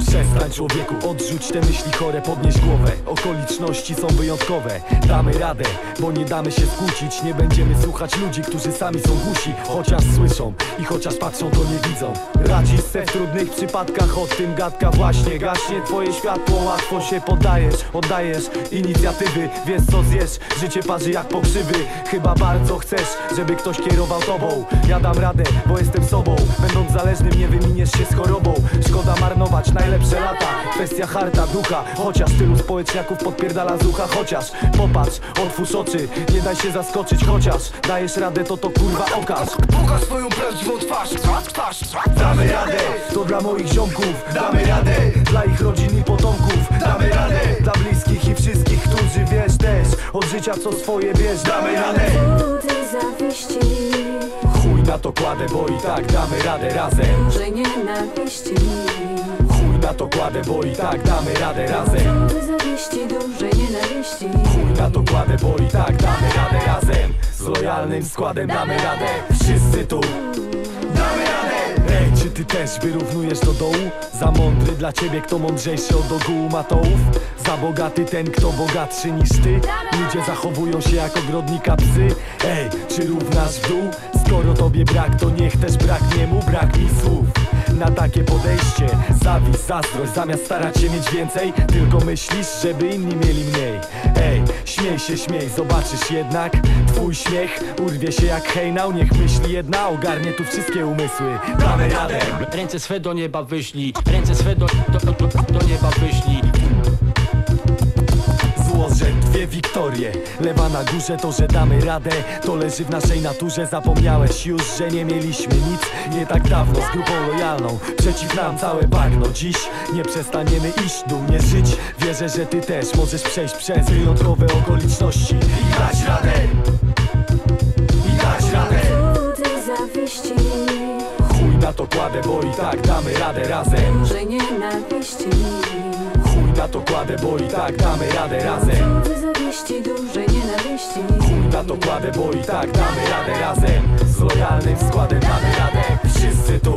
Przestań, człowieku, odrzuć te myśli chore, podnieś głowę. Okoliczności są wyjątkowe. Damy radę, bo nie damy się skłócić. Nie będziemy słuchać ludzi, którzy sami są głusi. Chociaż słyszą i chociaż patrzą, to nie widzą. Radzisz se w trudnych przypadkach, o tym gadka właśnie. Gaśnie twoje światło, łatwo się poddajesz. Oddajesz inicjatywy, wiesz co zjesz. Życie parzy jak pokrzywy. Chyba bardzo chcesz, żeby ktoś kierował tobą. Ja dam radę, bo jestem sobą. Będąc zależnym, nie wyminiesz się z chorobą. Szkoda marnować najlepsze lata. Kwestia harta, ducha. Chociaż tylu społeczniaków podpierdala z ucha. Chociaż popatrz, otwórz oczy, nie daj się zaskoczyć. Chociaż dajesz radę, to kurwa okaż. Pokaż swoją prawdziwą twarz. Damy radę, to dla moich ziomków. Damy radę, dla ich rodzin i potomków. Damy radę, dla bliskich i wszystkich, którzy wiesz też od życia co swoje bierz. Damy radę. Zawiści, Chuj na to kładę, bo i tak damy radę razem. że nienawiści. Chuj na to kładę, bo i tak damy radę razem. Zawiści, dużej nienawiści. Chuj na to kładę, bo i tak damy radę razem. Z lojalnym składem damy radę. Wszyscy tu damy radę. Ej, czy ty też wyrównujesz do dołu? Za mądry dla ciebie, kto mądrzejszy od ogółu matołów? Za bogaty ten, kto bogatszy niż ty? Ludzie zachowują się jak ogrodnika psy. Ej, czy równasz w dół? Skoro tobie brak, to niech też braknie mu, brak mi słów na takie podejście. Zawiść, zazdrość, zamiast starać się mieć więcej, tylko myślisz, żeby inni mieli mniej. Ej, śmiej, zobaczysz jednak twój śmiech urwie się jak hejnał. Niech myśli jedna ogarnie tu wszystkie umysły. Damy radę. Ręce swe do nieba wyślij, ręce swe do nieba wyślij. Złożę dwie wiktorie, lewa na górze to, że damy radę. To leży w naszej naturze, zapomniałeś już, że nie mieliśmy nic nie tak dawno z grupą lojalną. Przeciw nam całe bagno, dziś nie przestaniemy iść, dumnie żyć. Wierzę, że ty też możesz przejść przez wyjątkowe okoliczności i dać radę. I dać radę. Zawiści, Chuj na to kładę, bo i tak damy radę razem. że nienawiści. Chuj na to kładę, bo i tak damy radę razem. Zawiści, dużej nienawiści. Chuj na to kładę, bo i tak damy radę razem. Z lojalnym składem damy radę. Wszyscy tu